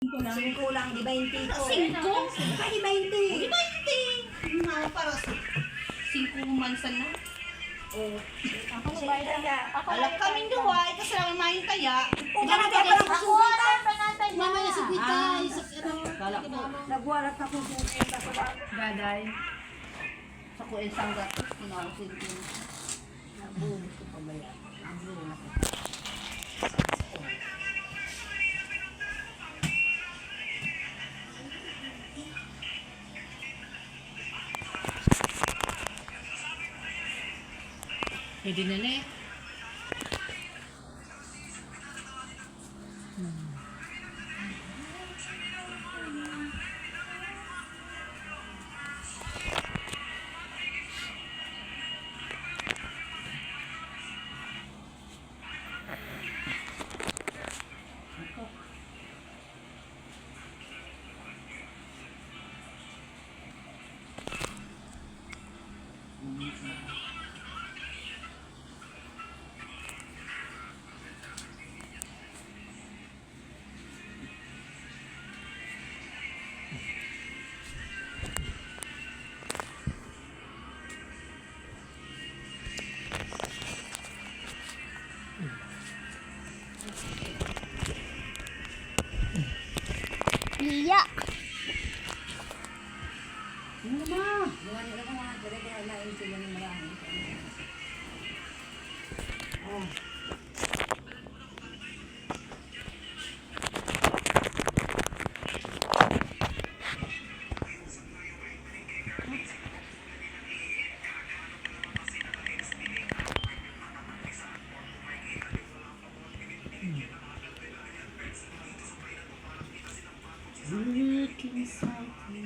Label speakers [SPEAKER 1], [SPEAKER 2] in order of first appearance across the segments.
[SPEAKER 1] 5 lang, di 20 ko.
[SPEAKER 2] 5?
[SPEAKER 1] Ay, 20.
[SPEAKER 2] Di 20. Para sa 5 mansan na.
[SPEAKER 1] Oh.
[SPEAKER 3] Ako bayad na. Ako
[SPEAKER 2] Alak kaming duwa, ito sa lang maing taya.
[SPEAKER 1] Ganun ka pala
[SPEAKER 3] Ako
[SPEAKER 1] kusunta.
[SPEAKER 3] panatay na.
[SPEAKER 2] Mamaya sa kita,
[SPEAKER 1] Kala ko. Nagwalat ako kusunta ko ba?
[SPEAKER 2] Gaday. Sa ko isang gatos, kinakasin ko.
[SPEAKER 1] Nabuhos ko pa ba yan? Nabuhos ako.
[SPEAKER 2] Pwede na na eh.
[SPEAKER 3] Iya.
[SPEAKER 1] Ano naman? Buwan nila ko mga kaya lain sila ng marami. Oh.
[SPEAKER 2] Look inside me.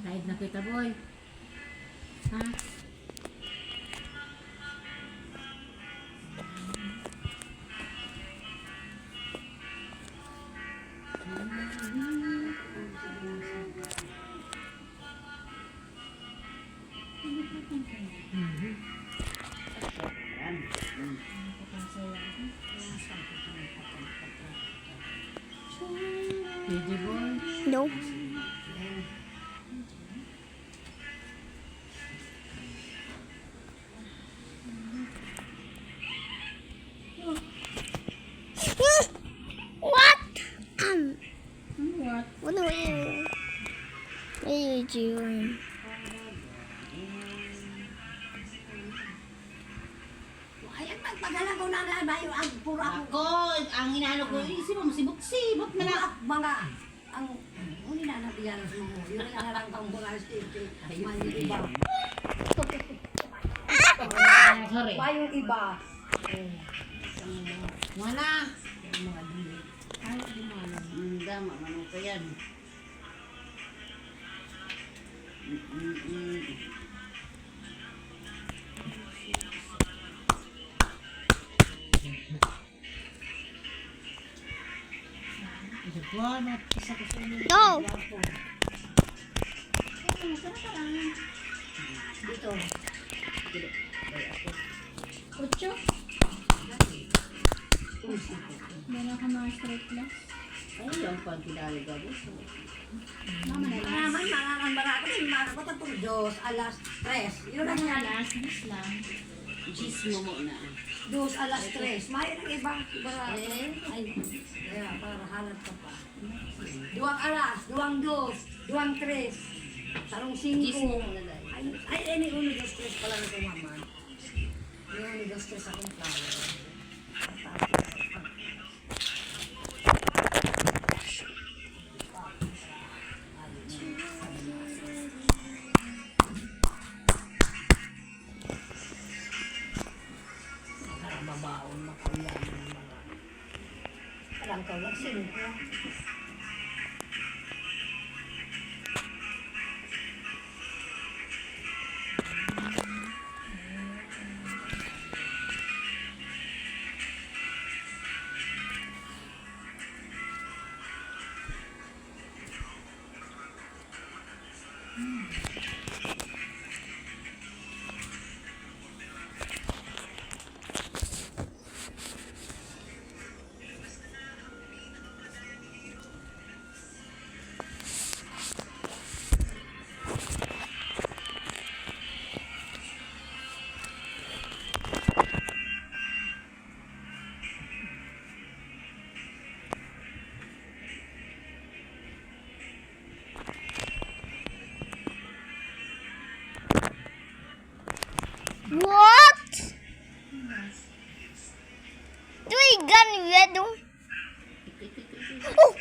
[SPEAKER 2] Kahit na kita, boy. Ha? Pwede, boy.
[SPEAKER 3] No. What?
[SPEAKER 2] What?
[SPEAKER 3] What are you? What are you doing?
[SPEAKER 1] Ayan, magpagalang ko na ba yung ang puro ako.
[SPEAKER 2] Ako, ang inano ko, isip mo, sibot-sibot na na.
[SPEAKER 1] Mga, ang, huli na nabiyan sa mga, yun na lang kang bunga state, may iba.
[SPEAKER 2] Sorry.
[SPEAKER 1] Pa yung iba.
[SPEAKER 2] Mana?
[SPEAKER 1] Mga dili. Ay, di mana.
[SPEAKER 2] Dama, manong pa yan.
[SPEAKER 3] No.
[SPEAKER 1] Dito.
[SPEAKER 3] Ocho. Meron ka mga straight class.
[SPEAKER 2] Ay, yung pagkidali gabo.
[SPEAKER 1] Naman, makakambara ko din, makakapatapos Diyos, alas 3. Yun lang yan.
[SPEAKER 3] Last bis lang.
[SPEAKER 2] Cheese mo muna.
[SPEAKER 1] Diyos, alas 3. May ang iba, ay, kaya, para halat ka pa. 2 alas, 2 dos, 2 tres, tarong 5.
[SPEAKER 2] Cheese mo muna dahil.
[SPEAKER 1] Ay, ini 1, 2, 3 pala na kumaman. Yung 1, 2, 3 akong flower. Mabaon, makuyan ng mga lang ka, mag-5.
[SPEAKER 3] What? Do we gun red? Oh,